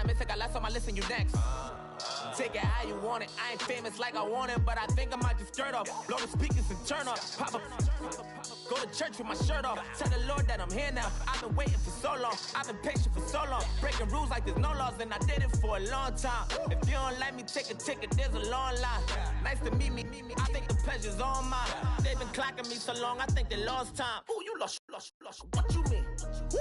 miss a galazo on my list and you next. Take it how you want it. I ain't famous like I want it, but I think I might just skirt off. Blow the speakers and turn off. Pop up. Go to church with my shirt off. Tell the Lord that I'm here now. I've been waiting for so long. I've been patient for so long. Breaking rules like there's no laws, and I did it for a long time. If you don't like me, take a ticket. There's a long line. Nice to meet me. I think the pleasure's all mine. They've been clocking me so long, I think they lost time. Ooh, you lost. What you mean? Woo!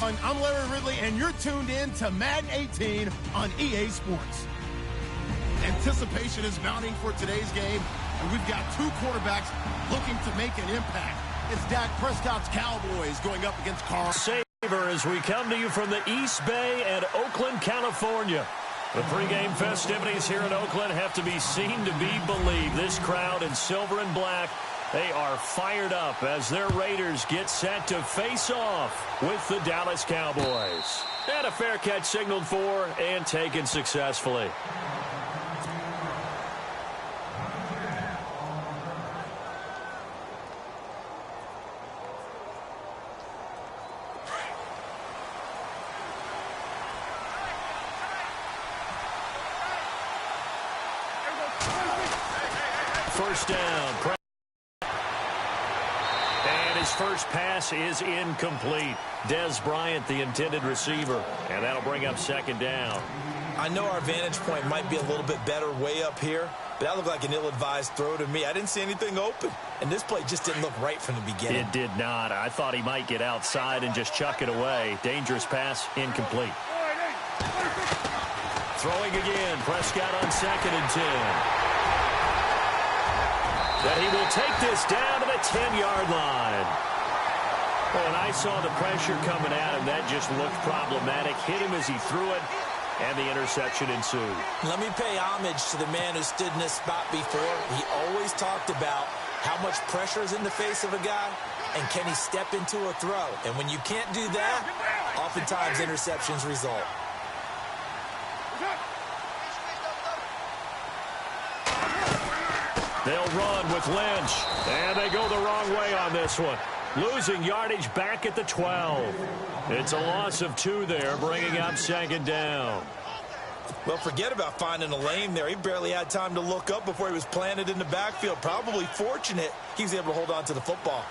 I'm Larry Ridley, and you're tuned in to Madden 18 on EA Sports. Anticipation is mounting for today's game, and we've got two quarterbacks looking to make an impact. It's Dak Prescott's Cowboys going up against Carl. Saver as we come to you from the East Bay and Oakland, California. The pregame festivities here in Oakland have to be seen to be believed. This crowd in silver and black, they are fired up as their Raiders get set to face off with the Dallas Cowboys. And a fair catch signaled for and taken successfully. First down. And his first pass is incomplete. Dez Bryant, the intended receiver. And that'll bring up second down. I know our vantage point might be a little bit better way up here, but that looked like an ill-advised throw to me. I didn't see anything open, and this play just didn't look right from the beginning. It did not. I thought he might get outside and just chuck it away. Dangerous pass, incomplete. Throwing again. Prescott on 2nd and 10. That he will take this down to the 10-yard line. When I saw the pressure coming at him, that just looked problematic. Hit him as he threw it, and the interception ensued. Let me pay homage to the man who stood in this spot before. He always talked about how much pressure is in the face of a guy, and can he step into a throw. And when you can't do that, oftentimes interceptions result. They'll run with Lynch, and they go the wrong way on this one. Losing yardage back at the 12. It's a loss of 2 there, bringing up second down. Well, forget about finding a lane there. He barely had time to look up before he was planted in the backfield. Probably fortunate he was able to hold on to the football.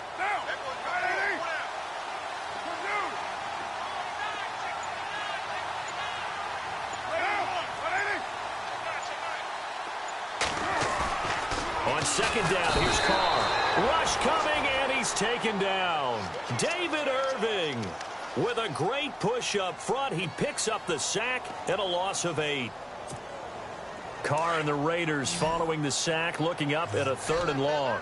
On second down, here's Carr. Rush coming, and he's taken down. David Irving with a great push up front. He picks up the sack and a loss of 8. Carr and the Raiders following the sack, looking up at a 3rd and long.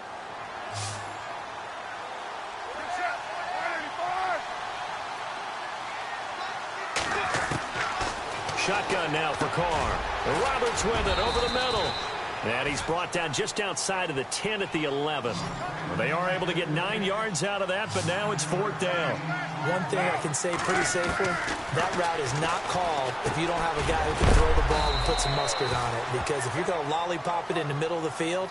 Shotgun now for Carr. Roberts with it over the middle. And he's brought down just outside of the 10 at the 11. They are able to get 9 yards out of that, but now it's 4th down. One thing I can say pretty safely, that route is not called if you don't have a guy who can throw the ball and put some mustard on it. Because if you're going to lollipop it in the middle of the field,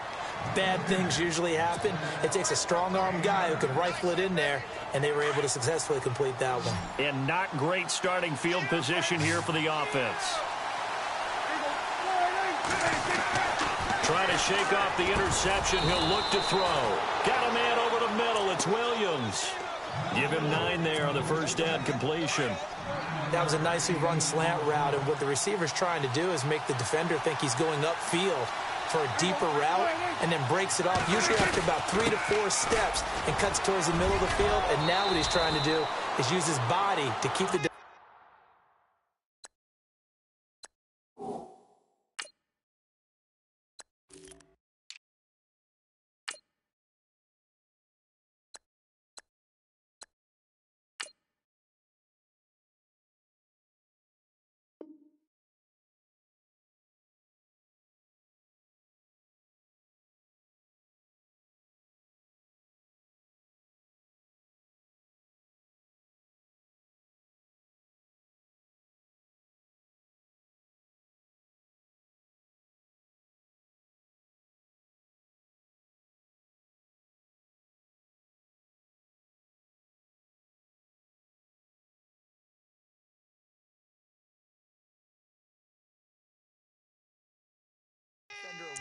bad things usually happen. It takes a strong-arm guy who can rifle it in there, and they were able to successfully complete that one. And not great starting field position here for the offense. Trying to shake off the interception. He'll look to throw. Got a man over the middle. It's Williams. Give him 9 there on the first down completion. That was a nicely run slant route, and what the receiver's trying to do is make the defender think he's going upfield for a deeper route and then breaks it off, usually after about 3 to 4 steps, and cuts towards the middle of the field. And now what he's trying to do is use his body to keep the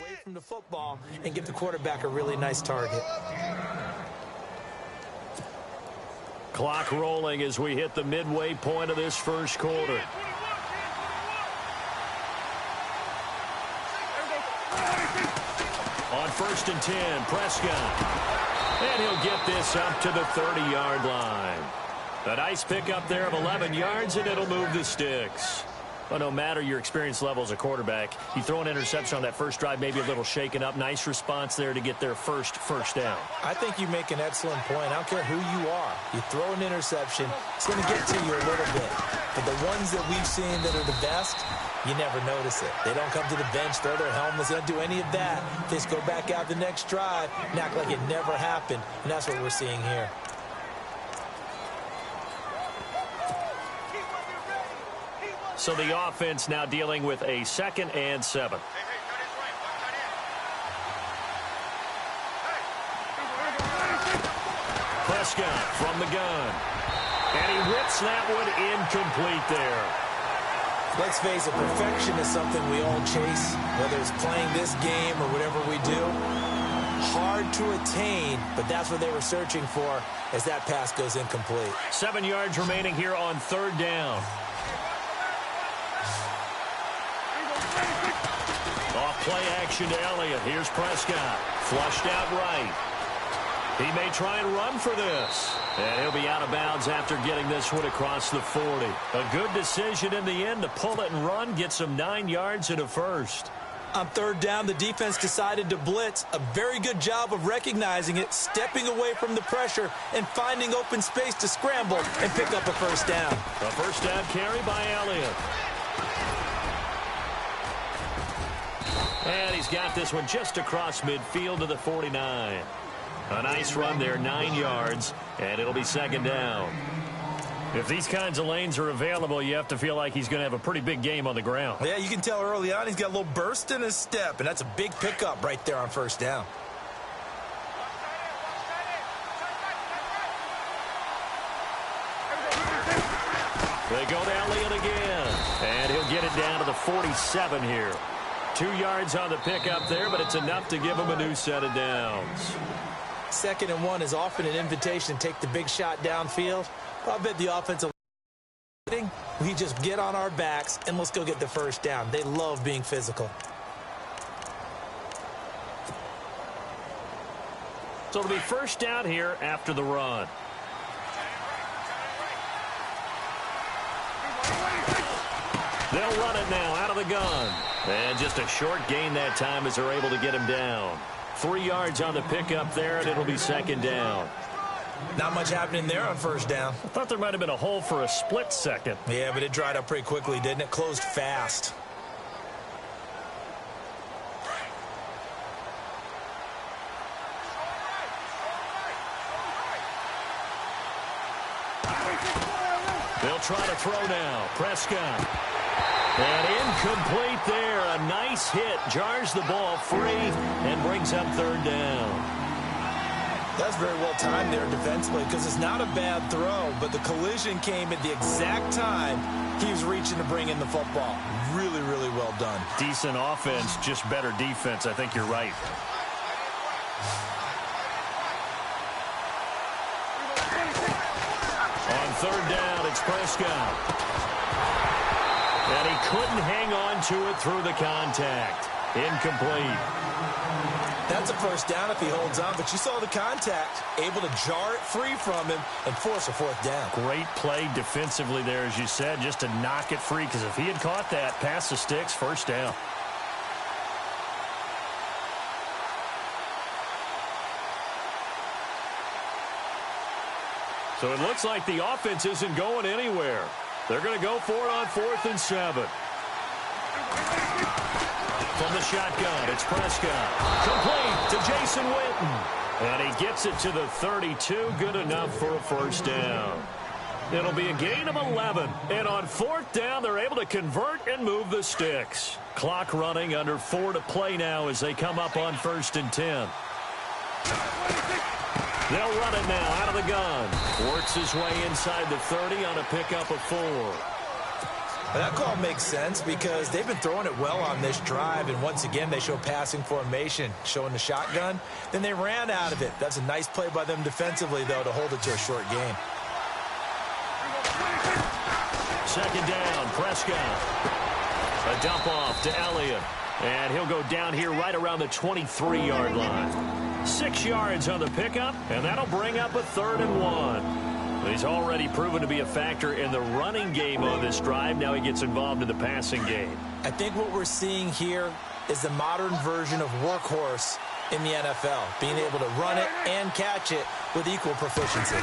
Away from the football and give the quarterback a really nice target. Clock rolling as we hit the midway point of this first quarter. On 1st and 10, Prescott. And he'll get this up to the 30-yard line. A nice pickup there of 11 yards, and it'll move the sticks. Well, no matter your experience level as a quarterback, you throw an interception on that first drive, maybe a little shaken up. Nice response there to get their first down. I think you make an excellent point. I don't care who you are. You throw an interception, it's going to get to you a little bit. But the ones that we've seen that are the best, you never notice it. They don't come to the bench, throw their helmets, they don't do any of that. They just go back out the next drive and act like it never happened. And that's what we're seeing here. So the offense now dealing with a 2nd and 7. Prescott from the gun. And he whips that one incomplete there. Let's face it, perfection is something we all chase, whether it's playing this game or whatever we do. Hard to attain, but that's what they were searching for as that pass goes incomplete. 7 yards remaining here on 3rd down. Play action to Elliott. Here's Prescott. Flushed out right. He may try and run for this. And he'll be out of bounds after getting this one across the 40. A good decision in the end to pull it and run. Get some 9 yards and a first. On 3rd down, the defense decided to blitz. A very good job of recognizing it, stepping away from the pressure, and finding open space to scramble and pick up a first down. A first down carry by Elliott. And he's got this one just across midfield to the 49. A nice run there, 9 yards, and it'll be 2nd down. If these kinds of lanes are available, you have to feel like he's going to have a pretty big game on the ground. Yeah, you can tell early on he's got a little burst in his step, and that's a big pickup right there on 1st down. They go to Elliott again, and he'll get it down to the 47 here. 2 yards on the pickup there, but it's enough to give him a new set of downs. 2nd and 1 is often an invitation to take the big shot downfield. I bet the offensive we just get on our backs and let's go get the first down. They love being physical. So it'll be first down here after the run. They'll run it now out of the gun. And just a short gain that time as they're able to get him down. 3 yards on the pickup there, and it'll be 2nd down. Not much happening there on 1st down. I thought there might have been a hole for a split second. Yeah, but it dried up pretty quickly, didn't it? Closed fast. They'll try to throw now. Prescott. And incomplete there. A nice hit. Jars the ball free and brings up 3rd down. That's very well timed there defensively because it's not a bad throw, but the collision came at the exact time he was reaching to bring in the football. Really, really well done. Decent offense, just better defense. I think you're right. On 3rd down, it's Prescott. And he couldn't hang on to it through the contact. Incomplete. That's a first down if he holds on, but you saw the contact, able to jar it free from him and force a 4th down. Great play defensively there, as you said, just to knock it free, because if he had caught that, past the sticks, first down. So it looks like the offense isn't going anywhere. They're going to go for it on 4th and 7. From the shotgun, it's Prescott. Complete to Jason Witten. And he gets it to the 32. Good enough for a first down. It'll be a gain of 11. And on 4th down, they're able to convert and move the sticks. Clock running, under 4 to play now as they come up on 1st and 10. They'll run it now out of the gun. Works his way inside the 30 on a pickup of 4. Well, that call makes sense because they've been throwing it well on this drive, and once again, they show passing formation, showing the shotgun. Then they ran out of it. That's a nice play by them defensively, though, to hold it to a short game. Second down, Prescott. A dump off to Elliott. And he'll go down here right around the 23-yard line. 6 yards on the pickup, and that'll bring up a 3rd and 1. He's already proven to be a factor in the running game on this drive. Now he gets involved in the passing game. I think what we're seeing here is the modern version of workhorse in the NFL, being able to run it and catch it with equal proficiency.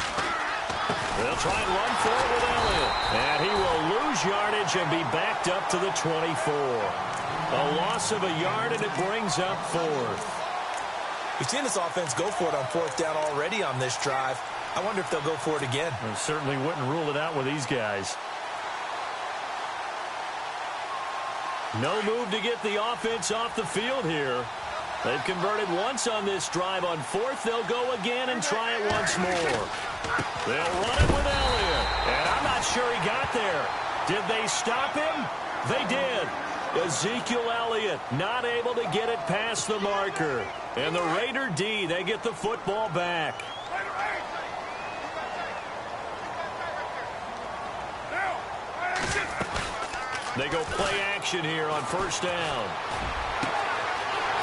They'll try and run for it with Elliott. And he will lose yardage and be backed up to the 24. A loss of a yard, and it brings up 4th. We've seen this offense go for it on 4th down already on this drive. I wonder if they'll go for it again. I certainly wouldn't rule it out with these guys. No move to get the offense off the field here. They've converted once on this drive. On 4th, they'll go again and try it once more. They'll run it with Elliott. And I'm not sure he got there. Did they stop him? They did. Ezekiel Elliott not able to get it past the marker. And the Raider D, they get the football back. They go play action here on 1st down.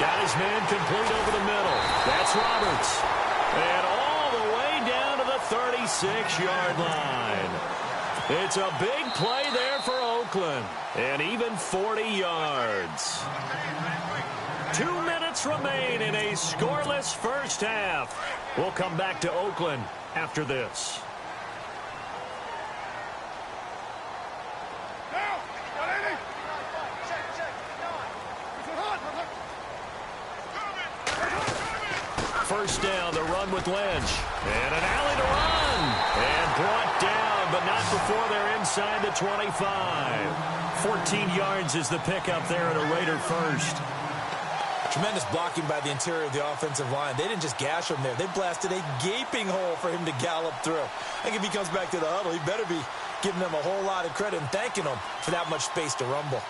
Got his man complete over the middle. That's Roberts. And all the way down to the 36-yard line. It's a big play there for Oakland. And even 40 yards. 2 minutes remain in a scoreless first half. We'll come back to Oakland after this. First down, the run with Lynch. And an alley to run. And brought down, but not before they're inside the 25. 14 yards is the pickup there at a Raider first. Tremendous blocking by the interior of the offensive line. They didn't just gash him there. They blasted a gaping hole for him to gallop through. I think if he comes back to the huddle, he better be giving them a whole lot of credit and thanking them for that much space to rumble.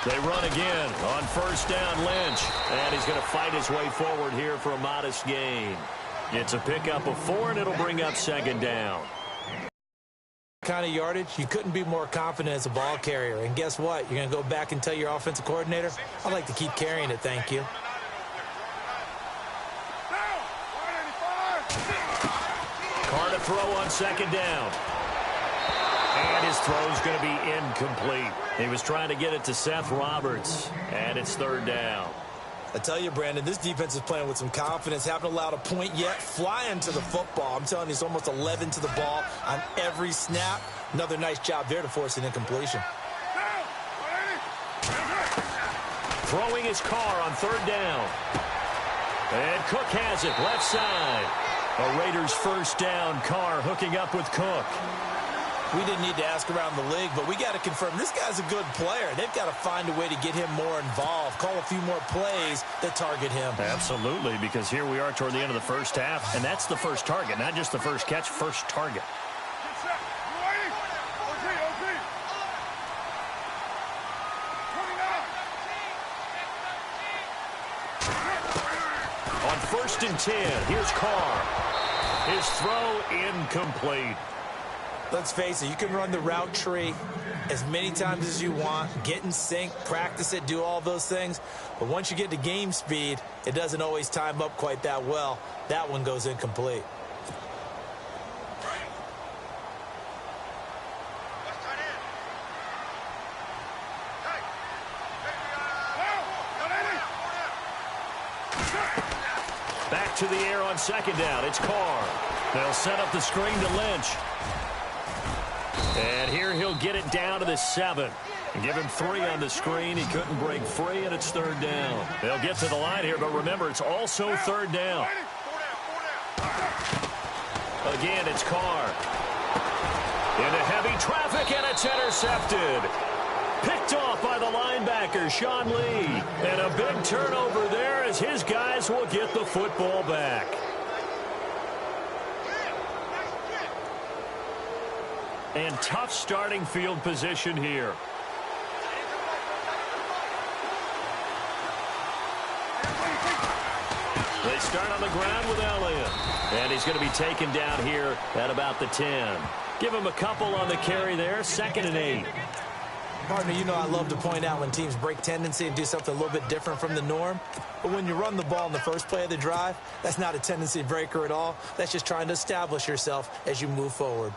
They run again on first down, Lynch. And he's going to fight his way forward here for a modest gain. It's a pickup of 4, and it'll bring up second down. Kind of yardage, you couldn't be more confident as a ball carrier. And guess what? You're going to go back and tell your offensive coordinator, I'd like to keep carrying it, thank you. Carr to throw on second down. And his throw's going to be incomplete. He was trying to get it to Seth Roberts, and it's third down. I tell you, Brandon, this defense is playing with some confidence. Haven't allowed a point yet. Flying to the football. I'm telling you, it's almost 11 to the ball on every snap. Another nice job there to force an incompletion. Throwing his Carr on third down. And Cook has it, left side. A Raiders first down. Carr hooking up with Cook. We didn't need to ask around the league, but we got to confirm this guy's a good player. They've got to find a way to get him more involved, call a few more plays that target him. Absolutely, because here we are toward the end of the first half, and that's the first target, not just the first catch, first target. On 1st and 10, here's Carr. His throw incomplete. Let's face it, you can run the route tree as many times as you want, get in sync, practice it, do all those things. But once you get to game speed, it doesn't always time up quite that well. That one goes incomplete. Back to the air on second down. It's Carr. They'll set up the screen to Lynch. And here he'll get it down to the 7. And give him 3 on the screen. He couldn't break free, and it's third down. They'll get to the line here, but remember, it's also third down. Again, it's Carr. Into heavy traffic, and it's intercepted. Picked off by the linebacker, Sean Lee. And a big turnover there as his guys will get the football back. And tough starting field position here. They start on the ground with Elliott. And he's going to be taken down here at about the 10. Give him a couple on the carry there. 2nd and 8. Partner, you know I love to point out when teams break tendency and do something a little bit different from the norm. But when you run the ball in the first play of the drive, that's not a tendency breaker at all. That's just trying to establish yourself as you move forward.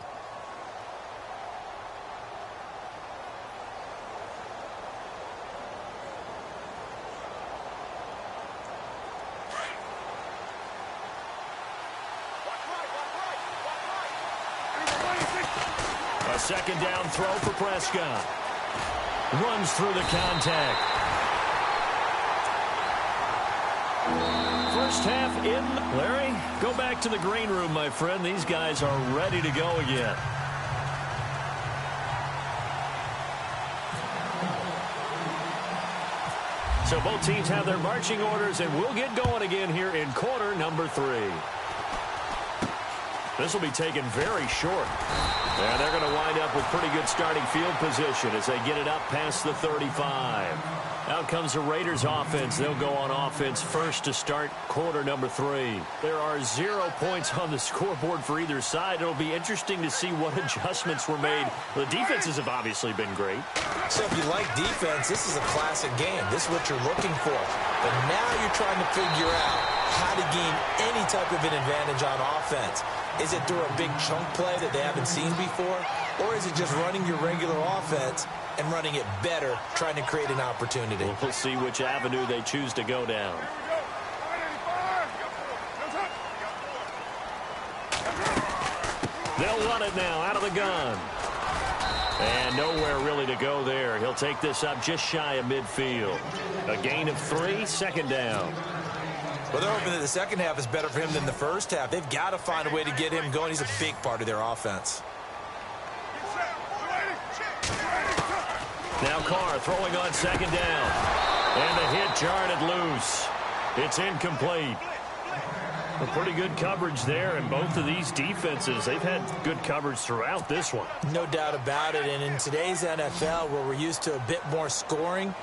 A 2nd down throw for Prescott. Runs through the contact. First half in. Larry, go back to the green room, my friend. These guys are ready to go again. So both teams have their marching orders, and we'll get going again here in quarter number 3. This will be taken very short. And they're going to wind up with pretty good starting field position as they get it up past the 35. Out comes the Raiders offense. They'll go on offense first to start quarter number 3. There are 0 points on the scoreboard for either side. It'll be interesting to see what adjustments were made. The defenses have obviously been great. So if you like defense, this is a classic game. This is what you're looking for. But now you're trying to figure out how to gain any type of an advantage on offense. Is it through a big chunk play that they haven't seen before? Or is it just running your regular offense and running it better, trying to create an opportunity? We'll see which avenue they choose to go down. They'll run it now out of the gun. And nowhere really to go there. He'll take this up just shy of midfield. A gain of 3, 2nd down. Well, they're hoping that the second half is better for him than the first half. They've got to find a way to get him going. He's a big part of their offense. Now Carr throwing on 2nd down. And the hit jarred it loose. It's incomplete. A pretty good coverage there, and both of these defenses, they've had good coverage throughout this one. No doubt about it, and in today's NFL, where we're used to a bit more scoring,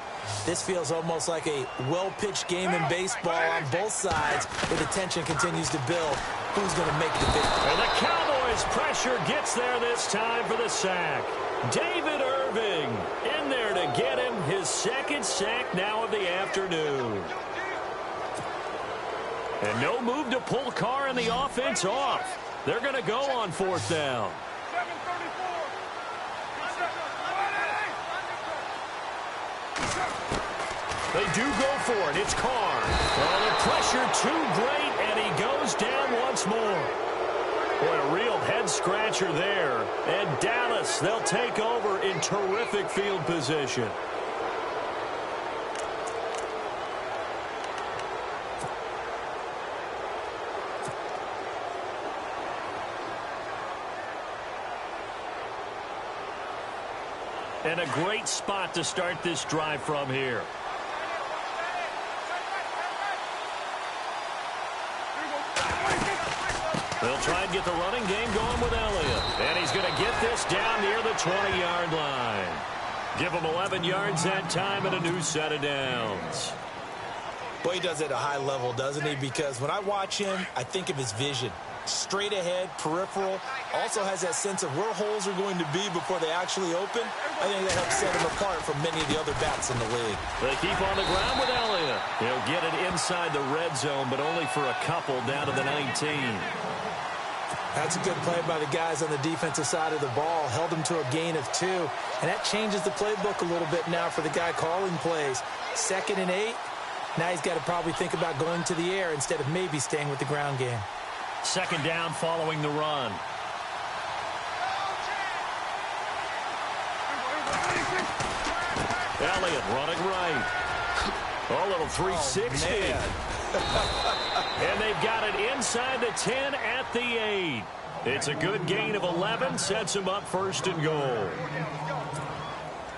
this feels almost like a well-pitched game in baseball on both sides, where the tension continues to build. Who's going to make the victory? And the Cowboys' pressure gets there this time for the sack. David Irving in there to get him his 2nd sack now of the afternoon. And no move to pull Carr and the offense off. They're going to go on 4th down. They do go for it. It's Carr. Well, the pressure too great, and he goes down once more. Boy, a real head-scratcher there. And Dallas, they'll take over in terrific field position. And a great spot to start this drive from here. They'll try and get the running game going with Elliott. And he's going to get this down near the 20-yard line. Give him 11 yards that time and a new set of downs. Boy, he does it at a high level, doesn't he? Because when I watch him, I think of his vision. Straight ahead, peripheral, also has that sense of where holes are going to be before they actually open. I think that helps set him apart from many of the other bats in the league. They keep on the ground with Elliott. He'll get it inside the red zone, but only for a couple down to the 19. That's a good play by the guys on the defensive side of the ball. Held him to a gain of 2. And that changes the playbook a little bit now for the guy calling plays. 2nd and 8. Now he's got to probably think about going to the air instead of maybe staying with the ground game. 2nd down following the run. Elliott running right. A little 360. And they've got it inside the 10 at the 8. It's a good gain of 11, sets him up first and goal.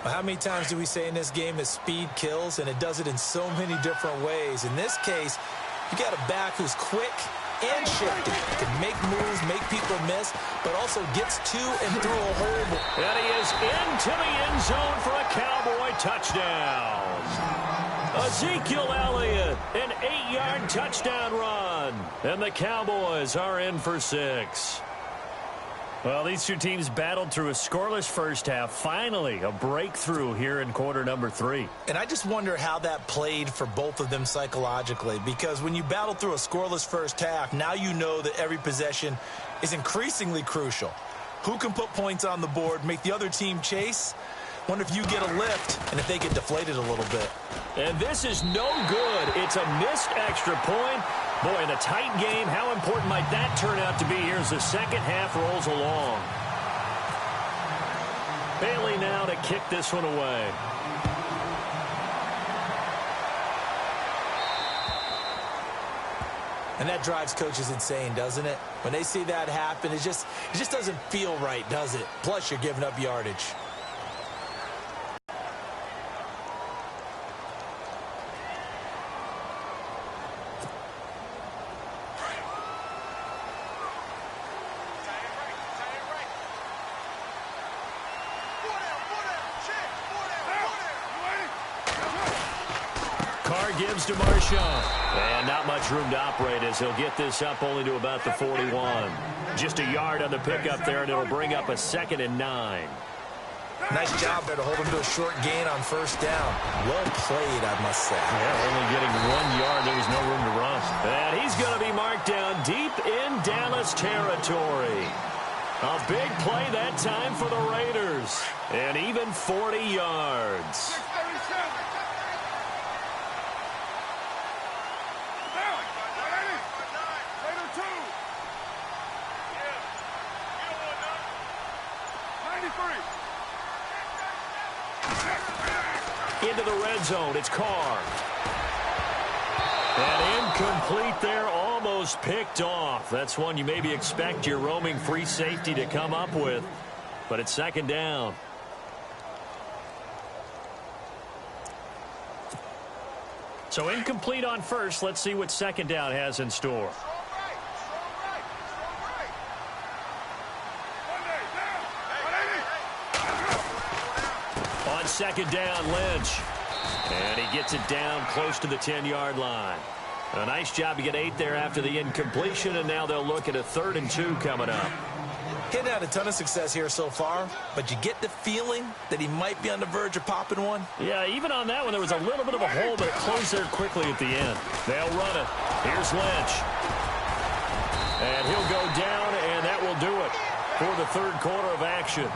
Well, how many times do we say in this game that speed kills, and it does it in so many different ways? In this case, you got a back who's quick and shifty, can make moves, make people miss, but also gets to and through a hole. And he is into the end zone for a Cowboy touchdown. Ezekiel Elliott, an 8-yard touchdown run. And the Cowboys are in for 6. Well, these two teams battled through a scoreless first half. Finally, a breakthrough here in quarter number 3. And I just wonder how that played for both of them psychologically, because when you battle through a scoreless first half, now you know that every possession is increasingly crucial. Who can put points on the board, make the other team chase? Wonder if you get a lift and if they get deflated a little bit. And this is no good. It's a missed extra point. Boy, in a tight game, how important might that turn out to be here as the second half rolls along? Bailey now to kick this one away. And that drives coaches insane, doesn't it? When they see that happen, it just doesn't feel right, does it? Plus, you're giving up yardage. Gives to Marshawn. And not much room to operate as he'll get this up only to about the 41. Just a yard on the pickup there, and it'll bring up a 2nd and 9. Nice job there to hold him to a short gain on first down. Well played, I must say. Yeah, only getting 1 yard. There was no room to run. And he's going to be marked down deep in Dallas territory. A big play that time for the Raiders. And even 40 yards. Into the red zone, it's Carr. And incomplete there, almost picked off. That's one you maybe expect your roaming free safety to come up with, but it's 2nd down. So incomplete on first. Let's see what 2nd down has in store. On 2nd down, Lynch. And he gets it down close to the 10-yard line. A nice job to get 8 there after the incompletion, and now they'll look at a 3rd and 2 coming up. He hadn't had a ton of success here so far, but you get the feeling that he might be on the verge of popping one. Yeah, even on that one, there was a little bit of a hole, but it closed there quickly at the end. They'll run it. Here's Lynch. And he'll go down, and that will do it for the 3rd quarter of action.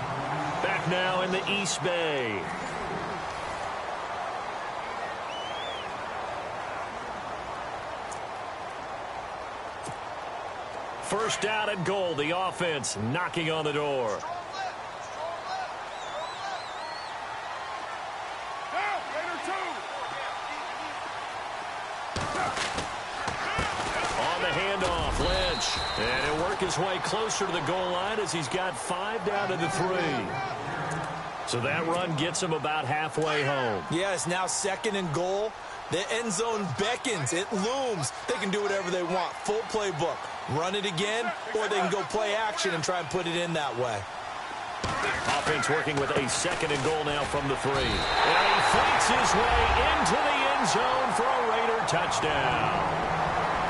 Back now in the East Bay. First down and goal. The offense knocking on the door. On the handoff, Lynch. And he'll work his way closer to the goal line as he's got 5 down to the 3. So that run gets him about halfway home. Yeah, it's now 2nd and goal. The end zone beckons. It looms. They can do whatever they want. Full playbook. Run it again, or they can go play action and try and put it in that way. Offense working with a 2nd and goal now from the 3. And he fights his way into the end zone for a Raider touchdown.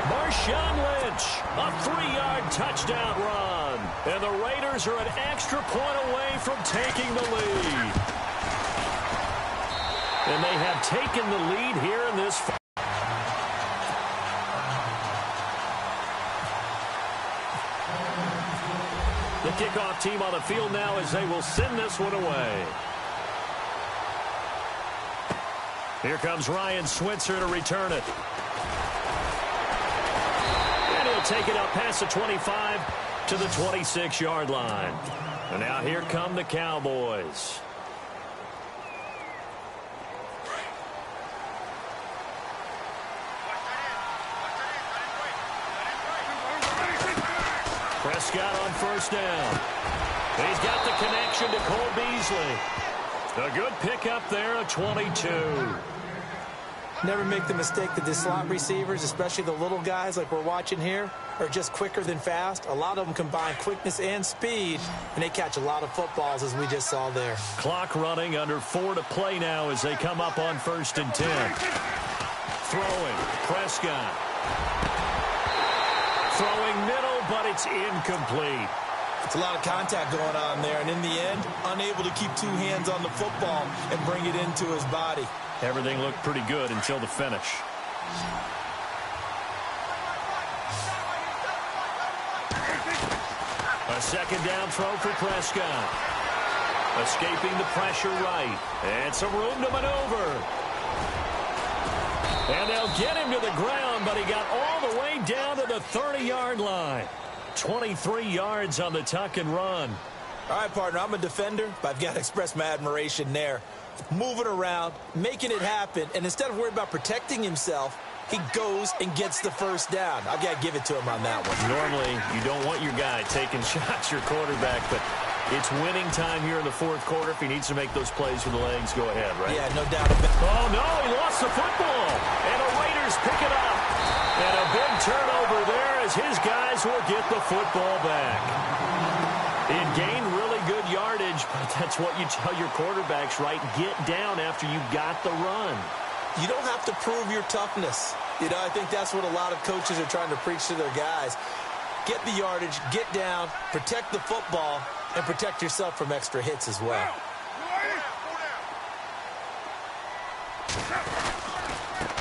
Marshawn Lynch, a 3-yard touchdown run. And the Raiders are an extra point away from taking the lead. And they have taken the lead here in this. The kickoff team on the field now as they will send this one away. Here comes Ryan Switzer to return it. And he'll take it up past the 25 to the 26-yard line. And now here come the Cowboys. Prescott on first down. He's got the connection to Cole Beasley. A good pickup there, a 22. Never make the mistake that the slot receivers, especially the little guys like we're watching here, are just quicker than fast. A lot of them combine quickness and speed, and they catch a lot of footballs, as we just saw there. Clock running, under 4 to play now as they come up on 1st and 10. Throwing, Prescott. Throwing middle, but it's incomplete. It's a lot of contact going on there, and in the end, unable to keep 2 hands on the football and bring it into his body. Everything looked pretty good until the finish. A 2nd down throw for Prescott. Escaping the pressure right. And some room to maneuver. And they'll get him to the ground, but he got all the way down to the 30-yard line. 23 yards on the tuck and run. All right, partner, I'm a defender, but I've got to express my admiration there. Moving around, making it happen, and instead of worrying about protecting himself, he goes and gets the 1st down. I've got to give it to him on that one. Normally, you don't want your guy taking shots, your quarterback, but it's winning time here in the 4th quarter. If he needs to make those plays with the legs, go ahead, right? Yeah, no doubt about it. Oh, no, he lost the football, and the Raiders pick it up. And a big turnover there as his guys will get the football back. It gained really good yardage, but that's what you tell your quarterbacks, right? Get down after you got the run. You don't have to prove your toughness. You know, I think that's what a lot of coaches are trying to preach to their guys. Get the yardage, get down, protect the football, and protect yourself from extra hits as well.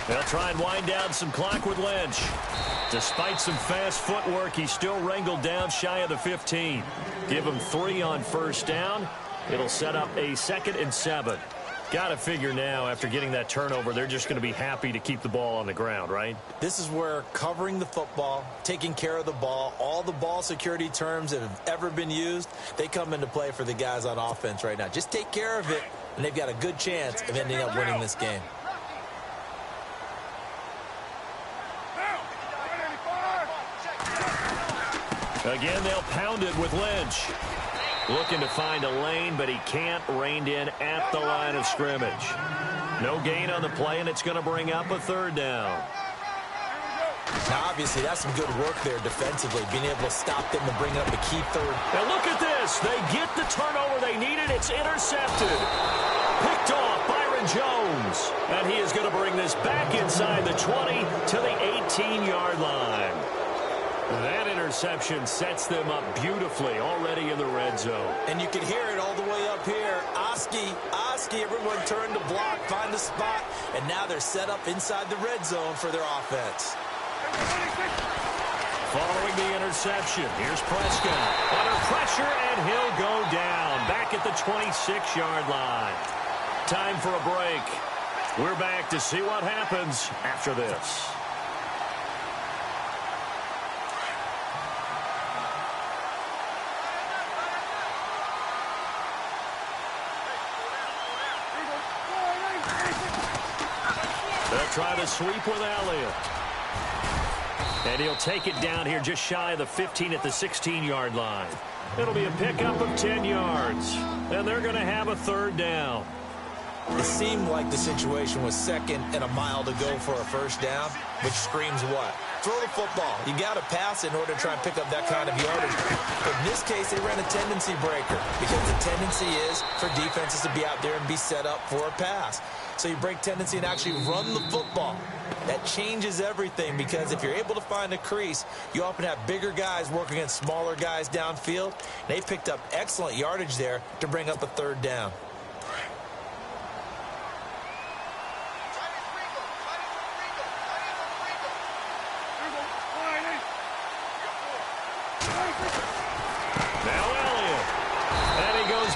They'll try and wind down some clock with Lynch. Despite some fast footwork, he's still wrangled down shy of the 15. Give him 3 on 1st down. It'll set up a 2nd and 7. Got to figure now, after getting that turnover, they're just going to be happy to keep the ball on the ground, right? This is where covering the football, taking care of the ball, all the ball security terms that have ever been used, they come into play for the guys on offense right now. Just take care of it, and they've got a good chance of ending up winning this game. Again, they'll pound it with Lynch. Looking to find a lane, but he can't. Reined in at the line of scrimmage. No gain on the play, and it's going to bring up a 3rd down. Now, obviously, that's some good work there defensively, being able to stop them and bring up a key 3rd. And look at this. They get the turnover they needed. It's intercepted. Picked off Byron Jones. And he is going to bring this back inside the 20 to the 18-yard line. That interception sets them up beautifully already in the red zone. And you can hear it all the way up here. Oski, everyone turned to block, find a spot, and now they're set up inside the red zone for their offense. Following the interception, here's Prescott. Under pressure, and he'll go down. Back at the 26-yard line. Time for a break. We're back to see what happens after this. They'll try to sweep with Elliott. And he'll take it down here just shy of the 15 at the 16-yard line. It'll be a pickup of 10 yards. And they're going to have a 3rd down. It seemed like the situation was 2nd and a mile to go for a 1st down, which screams what? Throw the football. You got to pass in order to try and pick up that kind of yardage. But in this case, they ran a tendency breaker because the tendency is for defenses to be out there and be set up for a pass. So you break tendency and actually run the football. That changes everything because if you're able to find a crease, you often have bigger guys working against smaller guys downfield. They picked up excellent yardage there to bring up a 3rd down.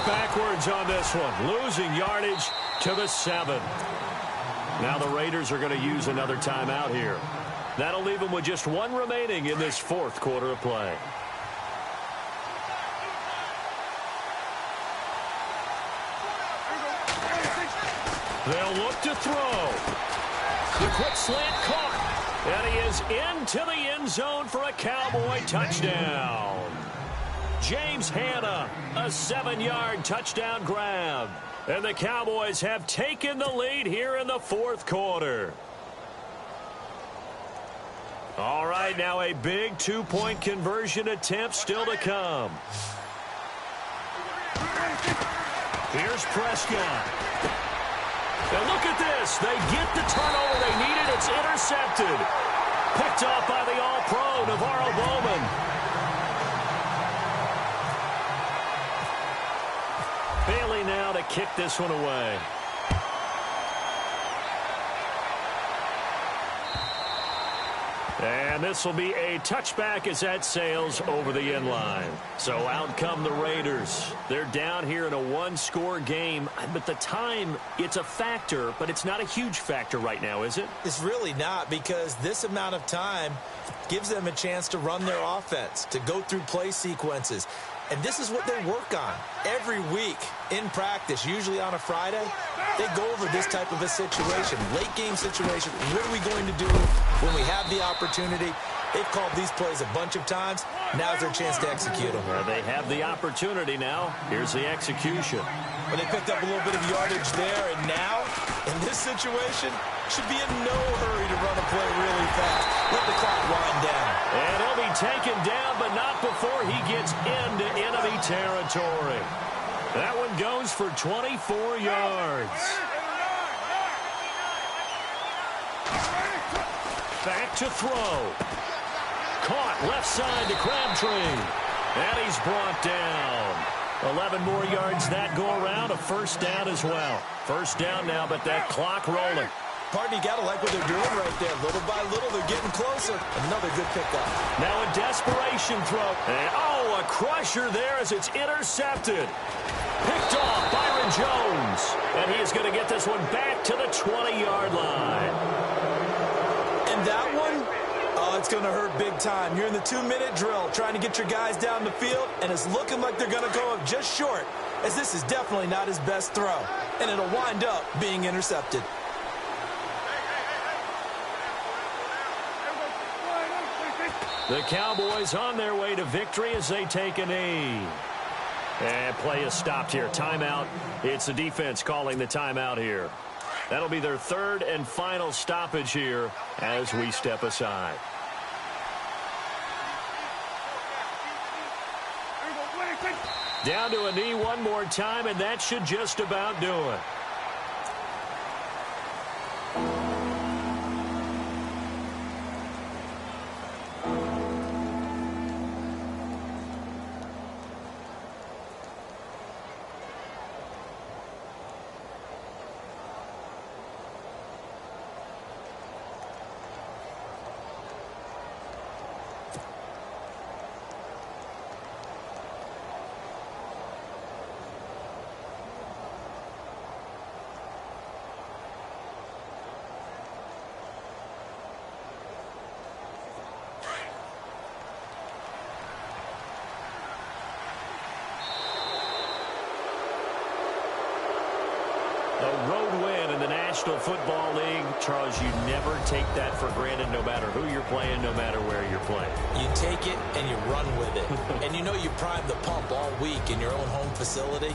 Backwards on this one, losing yardage to the 7. Now the Raiders are going to use another timeout here. That'll leave them with just 1 remaining in this 4th quarter of play. They'll look to throw. The quick slant caught. And he is into the end end zone for a Cowboy touchdown. James Hanna, a 7-yard touchdown grab. And the Cowboys have taken the lead here in the fourth quarter. All right, now a big 2-point conversion attempt still to come. Here's Prescott. And look at this. They get the turnover they needed. It's intercepted. Picked off by the All-Pro, Navarro Bowman. Bailey now to kick this one away. And this will be a touchback as that sails over the end line. So out come the Raiders. They're down here in a one-score game. But the time, it's a factor, but it's not a huge factor right now, is it? It's really not, because this amount of time gives them a chance to run their offense, to go through play sequences. And this is what they work on every week in practice, usually on a Friday. They go over this type of a situation, late-game situation. What are we going to do when we have the opportunity? They've called these plays a bunch of times. Now's their chance to execute them. Well, they have the opportunity now. Here's the execution. Well, they picked up a little bit of yardage there, and now, in this situation, should be in no hurry to run a play really fast. Let the clock wind down. And he'll be taken down, but not before he gets into enemy territory. That one goes for 24 yards. Back to throw. Caught left side to Crabtree. And he's brought down. 11 more yards that go around. A first down as well. First down now, but that clock rolling. Pardon, you got to like what they're doing right there. Little by little, they're getting closer. Another good pickup. Now a desperation throw. And, a crusher there as it's intercepted. Picked off Byron Jones. And he is going to get this one back to the 20-yard line. And that one, it's going to hurt big time. You're in the 2-minute drill trying to get your guys down the field, and it's looking like they're going to go up just short, as this is definitely not his best throw. And it'll wind up being intercepted. The Cowboys on their way to victory as they take a knee. And play is stopped here. Timeout. It's the defense calling the timeout here. That'll be their third and final stoppage here as we step aside. Down to a knee one more time, and that should just about do it. A road win in the National Football League. Charles, you never take that for granted no matter who you're playing, no matter where you're playing. You take it and you run with it. And you know you prime the pump all week in your own home facility.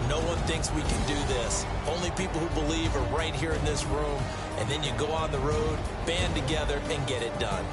No one thinks we can do this. Only people who believe are right here in this room. And then you go on the road, band together, and get it done.